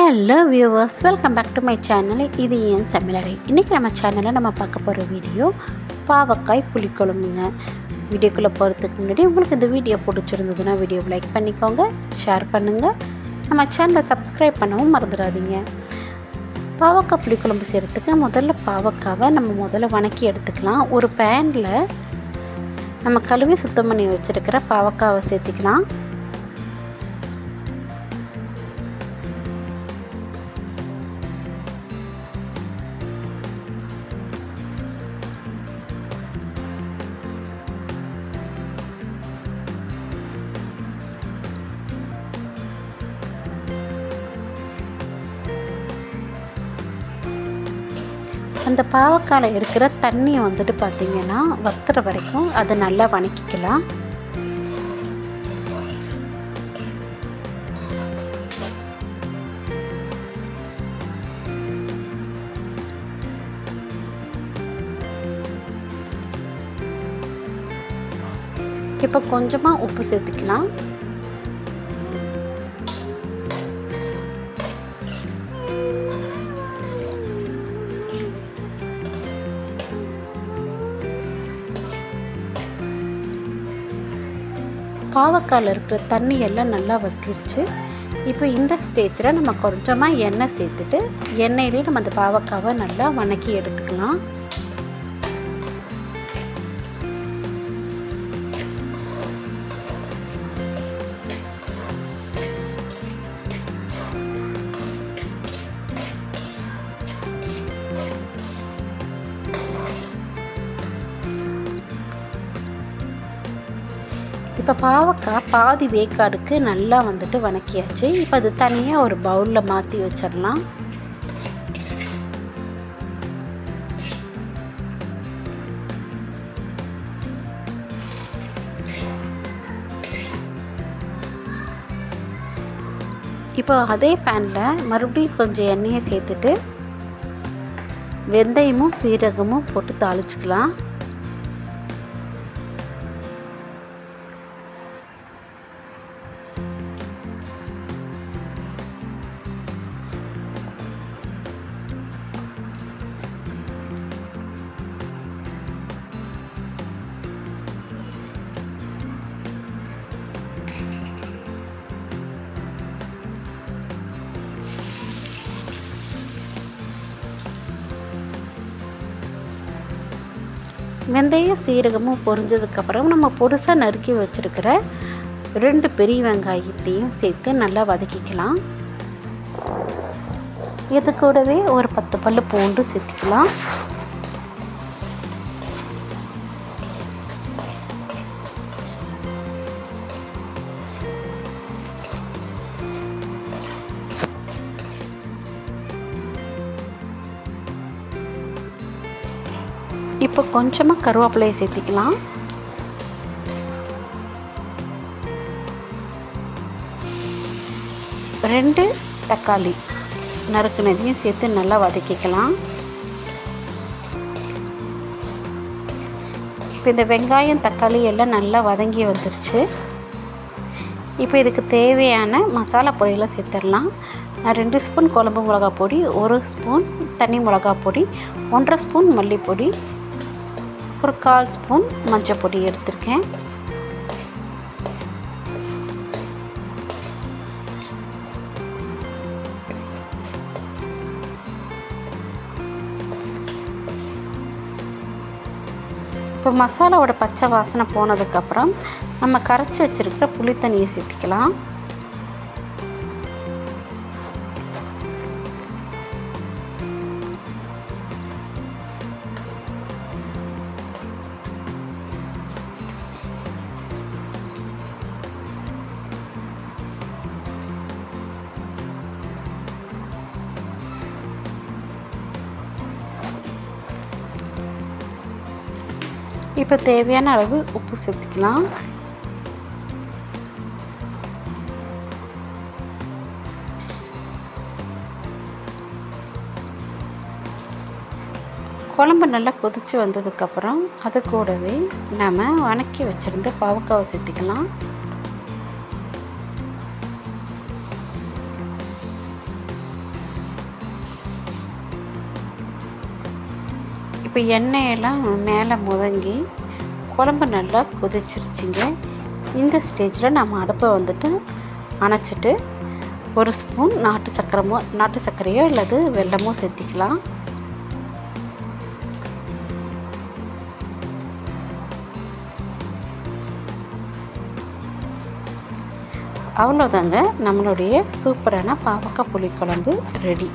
Hello viewers, welcome back to my channel. இது என் சமையலறை. இன்றைக்கி நம்ம சேனலில் நம்ம பார்க்க போகிற வீடியோ பாவக்காய் புளிக்குழம்புங்க. வீடியோக்குள்ளே போகிறதுக்கு முன்னாடி உங்களுக்கு இந்த வீடியோ பிடிச்சிருந்ததுன்னா வீடியோவை லைக் பண்ணிக்கோங்க, ஷேர் பண்ணுங்கள், நம்ம சேனலை சப்ஸ்கிரைப் பண்ணவும் மறந்துடாதீங்க. பாவக்காய் புளிக்குழம்பு செய்கிறதுக்கு முதல்ல பாவக்காவை நம்ம வணக்கி எடுத்துக்கலாம். ஒரு பேனில் நம்ம கழுவி சுத்தம் பண்ணி வச்சுருக்கிற பாவக்காவை சேர்த்திக்கலாம். அந்த பாவக்காயில் இருக்கிற தண்ணியை பார்த்திங்கன்னா வத்துற வரைக்கும் அதை நல்லா வணக்கிக்கலாம். இப்போ கொஞ்சமாக உப்பு சேர்த்துக்கலாம். பாவக்காயில் இருக்கிற தண்ணி எல்லாம் நல்லா வத்திருச்சு. இப்போ இந்த ஸ்டேஜில் நம்ம கொஞ்சமாக எண்ணெய் சேர்த்துட்டு எண்ணெயிலே நம்ம அந்த பாவக்காவை நல்லா வணக்கி எடுத்துக்கலாம். இப்போ பாவக்காய் பாதி வேக்காடுக்கு நல்லா வணக்கியாச்சு. இப்போ அது தனியாக ஒரு பவுலில் மாற்றி வச்சிடலாம். இப்போ அதே பேனில் மறுபடியும் கொஞ்சம் எண்ணெயை சேர்த்துட்டு வெந்தயமும் சீரகமும் போட்டு தாளிச்சுக்கலாம். வெந்தயம் சீரகமும் பொரிஞ்சதுக்கப்புறம் நம்ம பொடிசாக நறுக்கி வச்சுருக்கிற 2 பெரிய வெங்காயத்தையும் சேர்த்து நல்லா வதக்கிக்கலாம். இது கூடவே ஒரு 10 பல்லு பூண்டு சேர்த்துக்கலாம். இப்போ கொஞ்சமாக கருவேப்பிலையை சேர்த்திக்கலாம். ரெண்டு தக்காளி நறுக்குனதையும் சேர்த்து நல்லா வதக்கிக்கலாம். இப்போ இந்த வெங்காயம் தக்காளி எல்லாம் நல்லா வதங்கி வந்துருச்சு. இப்போ இதுக்கு தேவையான மசாலா பொடியெல்லாம் சேர்த்துடலாம். நான் 2 ஸ்பூன் குழம்பு மிளகாய் பொடி, 1 ஸ்பூன் தனி மிளகாய் பொடி, 1.5 ஸ்பூன் மல்லிப்பொடி, ஒரு 1/4 ஸ்பூன் மஞ்சள் பொடி எடுத்திருக்கேன். இப்போ மசாலாவோட பச்சை வாசனை போனதுக்கப்புறம் நம்ம கரைச்சி வச்சுருக்கிற புளி தண்ணியை சேர்த்திக்கலாம். இப்போ தேவையான அளவு உப்பு சேர்த்துக்கலாம். குழம்பு நல்லா கொதித்து வந்ததுக்கப்புறம் அது கூடவே நம்ம வணக்கி வச்சுருந்த பாவக்காவை சேர்த்துக்கலாம். இப்போ எண்ணெயெல்லாம் மேலே முதங்கி குழம்பு நல்லா கொதிச்சிருச்சுங்க. இந்த ஸ்டேஜில் நம்ம அடுப்பை வந்துட்டு அணைச்சிட்டு ஒரு ஸ்பூன் நாட்டு சர்க்கரையோ அல்லது வெல்லமோ சேர்த்திக்கலாம். அவ்வளோதாங்க, நம்மளுடைய சூப்பரான பாவக்காய் புளிக்குழம்பு ரெடி.